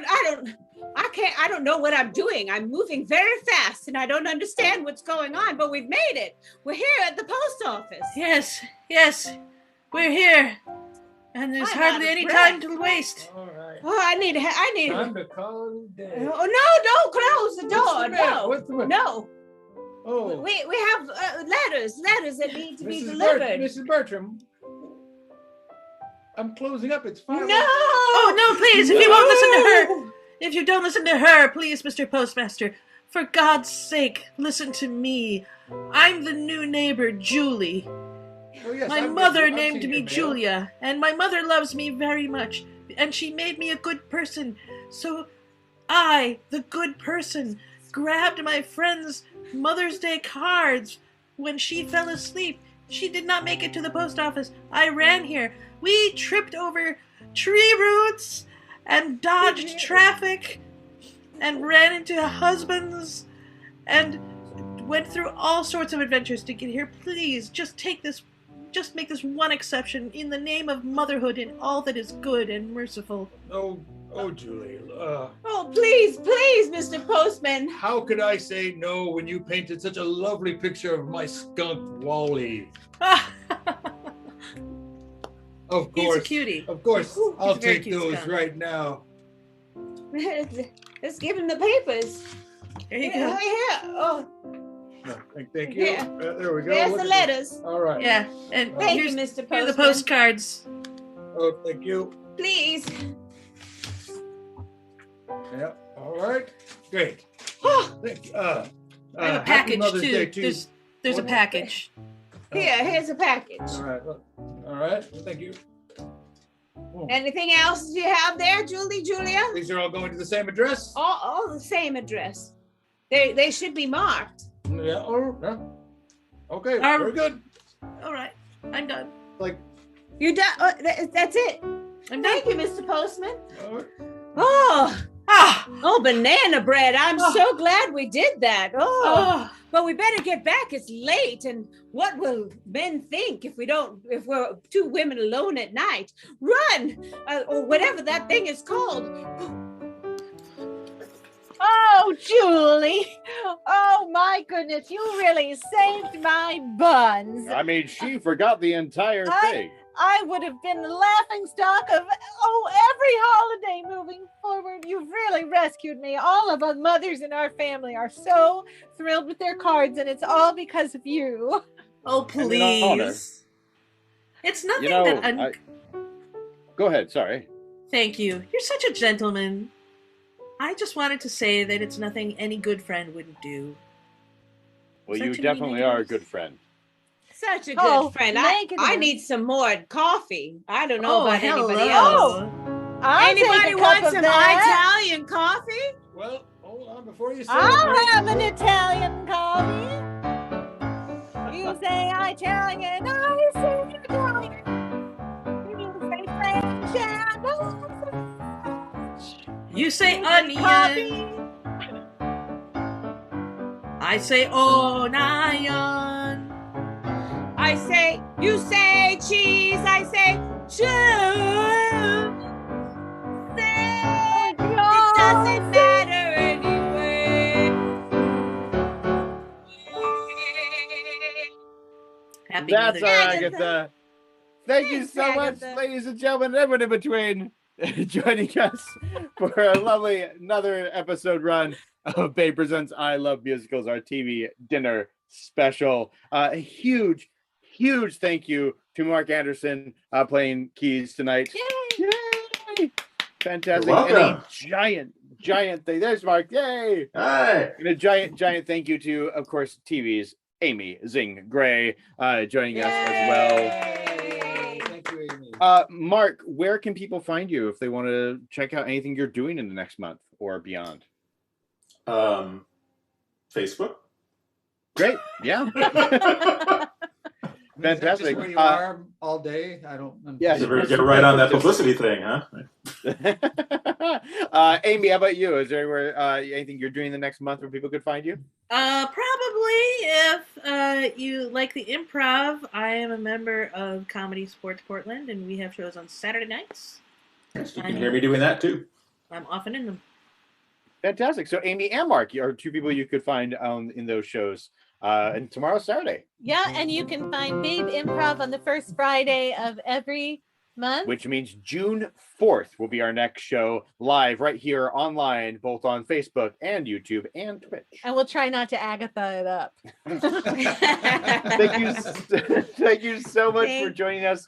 Speaker 11: don't know what I'm doing. I'm moving very fast and I don't understand what's going on, but we've made it. We're here at the post office.
Speaker 13: Yes, we're here. And there's hardly any time to waste.
Speaker 12: All right.
Speaker 11: Oh, I need.
Speaker 12: Time to call it a day.
Speaker 11: Oh no! Don't close the door.
Speaker 12: What's the matter?
Speaker 11: No.
Speaker 12: Oh.
Speaker 11: We have letters that need to be
Speaker 12: Mrs.
Speaker 11: delivered.
Speaker 12: Mrs. Bertram. I'm closing up. It's 5.
Speaker 11: No!
Speaker 13: Oh no, please! If you won't listen to her, if you don't listen to her, please, Mr. Postmaster, for God's sake, listen to me. I'm the new neighbor, Julie.
Speaker 12: Oh, yes,
Speaker 13: My mother named me Julia, and my mother loves me very much, and she made me a good person. So I, the good person, grabbed my friend's Mother's Day cards when she fell asleep. She did not make it to the post office. I ran here. We tripped over tree roots and dodged traffic and ran into husbands and went through all sorts of adventures to get here. Please, just make this one exception in the name of motherhood and all that is good and merciful.
Speaker 12: Oh, Julie.
Speaker 11: Oh, please, Mr. Postman.
Speaker 12: How could I say no when you painted such a lovely picture of my skunk Wally? Of course.
Speaker 13: He's a cutie.
Speaker 12: Of course.
Speaker 13: He's
Speaker 12: I'll
Speaker 13: a very
Speaker 12: take
Speaker 13: cute
Speaker 12: those
Speaker 13: skunk.
Speaker 12: right now.
Speaker 11: Let's give him the papers.
Speaker 13: There you
Speaker 11: Here,
Speaker 13: go.
Speaker 11: here. Oh,
Speaker 12: Thank you.
Speaker 11: Yeah.
Speaker 12: There we go.
Speaker 11: there's
Speaker 12: Look
Speaker 11: the
Speaker 12: at
Speaker 11: letters.
Speaker 12: this. All right.
Speaker 13: Yeah, and
Speaker 11: Thank you,
Speaker 13: here's,
Speaker 11: Mr.
Speaker 13: here are the
Speaker 11: Postman.
Speaker 13: postcards.
Speaker 12: Oh, thank you.
Speaker 11: Please.
Speaker 12: Yeah. All right. Great. Thank you.
Speaker 13: I have a
Speaker 12: Happy
Speaker 13: package
Speaker 12: Mother's Day
Speaker 13: too.
Speaker 12: to you.
Speaker 13: There's a package.
Speaker 11: Here's a package.
Speaker 12: All right. Look. All right. Thank you.
Speaker 11: Anything else you have there, Julia?
Speaker 12: These are all going to the same address?
Speaker 11: All the same address. They should be marked.
Speaker 12: Yeah. Oh, yeah. Okay.
Speaker 13: Um,
Speaker 12: Very good.
Speaker 13: All right, I'm done.
Speaker 12: Like.
Speaker 11: You done? Oh, that's it.
Speaker 13: I'm done.
Speaker 11: Thank you, Mr. Postman.
Speaker 12: All right.
Speaker 11: Oh, banana bread. I'm so glad we did that. But we better get back. It's late. And what will men think if we're two women alone at night? Run! Or whatever that thing is called.
Speaker 9: Oh, Julie. Oh, my goodness. You really saved my buns.
Speaker 7: I mean, she forgot the entire thing.
Speaker 9: I would have been the laughing stock of, every holiday moving forward. You've really rescued me. All of us mothers in our family are so thrilled with their cards, and it's all because of you.
Speaker 13: Oh, please. It's nothing that
Speaker 7: Go ahead, sorry.
Speaker 13: Thank you. You're such a gentleman. I just wanted to say that it's nothing any good friend wouldn't do.
Speaker 7: Well,
Speaker 13: Such
Speaker 7: you
Speaker 13: a
Speaker 7: definitely
Speaker 13: meaning.
Speaker 7: are a good friend.
Speaker 11: Such a good friend. I need some more coffee. I don't know about anybody else. Anybody want some Italian coffee?
Speaker 12: Well, hold on before you say
Speaker 9: I'll have an Italian coffee. You say Italian, I say Italian. You say French, and I say
Speaker 13: You say onion.
Speaker 9: coffee.
Speaker 13: I say onion.
Speaker 11: You say cheese. I say cheese. It doesn't matter anyway.
Speaker 13: Happy
Speaker 7: That's
Speaker 13: Mother's
Speaker 7: all,
Speaker 13: Day.
Speaker 7: Agatha. Thank you
Speaker 11: Thanks,
Speaker 7: so much,
Speaker 11: Agatha.
Speaker 7: ladies and gentlemen, and everyone in between, joining us for a lovely another episode run of B.A.B.E. Presents I Love Musicals, our TV dinner special. A huge thank you to Mark Anderson playing keys tonight. Yay! Fantastic.
Speaker 14: You're
Speaker 7: And
Speaker 14: welcome.
Speaker 7: a giant thing. There's Mark. Yay!
Speaker 14: Hi.
Speaker 7: And a giant thank you to, of course, TV's Amy Zing Gray joining us as well.
Speaker 12: Thank you, Amy.
Speaker 7: Mark, where can people find you if they want to check out anything you're doing in the next month or beyond?
Speaker 14: Facebook.
Speaker 7: Great. Yeah.
Speaker 12: Is that just
Speaker 7: Fantastic.
Speaker 12: where you are all day? I don't.
Speaker 7: Yeah.
Speaker 14: Get right on that publicity thing, huh?
Speaker 7: Amy, how about you? Is there anywhere, anything you're doing the next month where people could find you?
Speaker 13: Probably if you like the improv. I am a member of Comedy Sports Portland, and we have shows on Saturday nights.
Speaker 14: Yes, you can hear me doing that too.
Speaker 13: I'm often in them.
Speaker 7: Fantastic. So Amy and Mark are two people you could find in those shows. And tomorrow's Saturday.
Speaker 9: Yeah, and you can find B.A.B.E. Improv on the first Friday of every month.
Speaker 7: Which means June 4th will be our next show live right here online, both on Facebook and YouTube and Twitch.
Speaker 9: And we'll try not to Agatha it up.
Speaker 7: Thank you so much for joining us.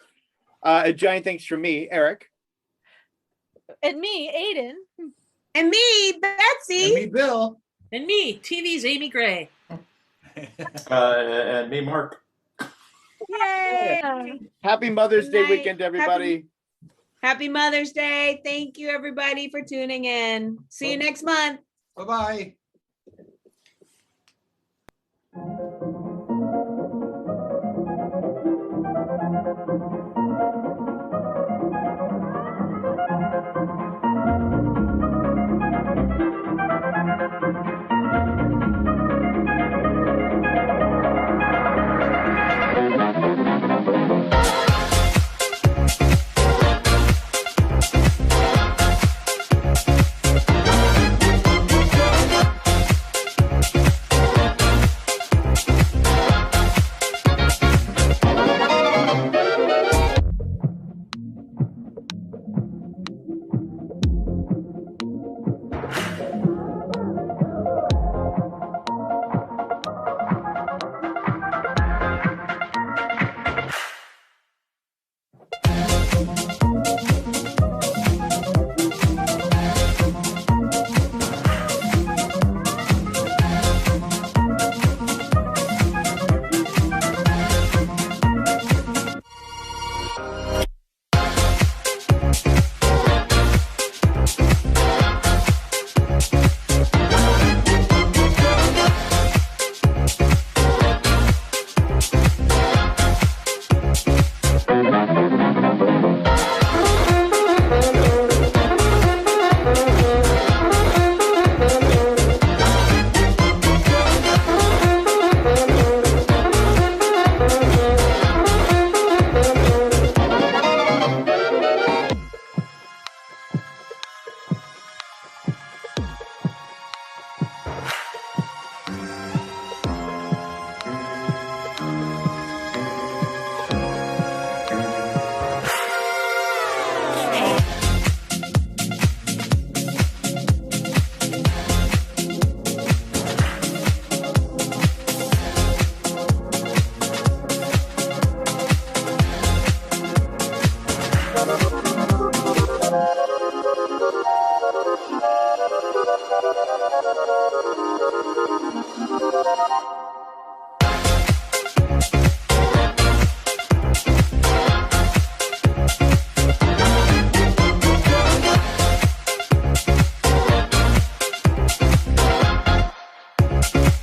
Speaker 7: A giant thanks from me, Eric.
Speaker 9: And me, Aiden.
Speaker 11: And me, Betsy.
Speaker 12: And me, Bill.
Speaker 13: And me, TV's Amy Gray.
Speaker 14: And me, Mark.
Speaker 11: Yay!
Speaker 7: Happy Mother's Day
Speaker 11: Night.
Speaker 7: weekend, everybody.
Speaker 11: Happy Mother's Day. Thank you, everybody, for tuning in. See you next month.
Speaker 12: Bye-bye.
Speaker 5: Bye.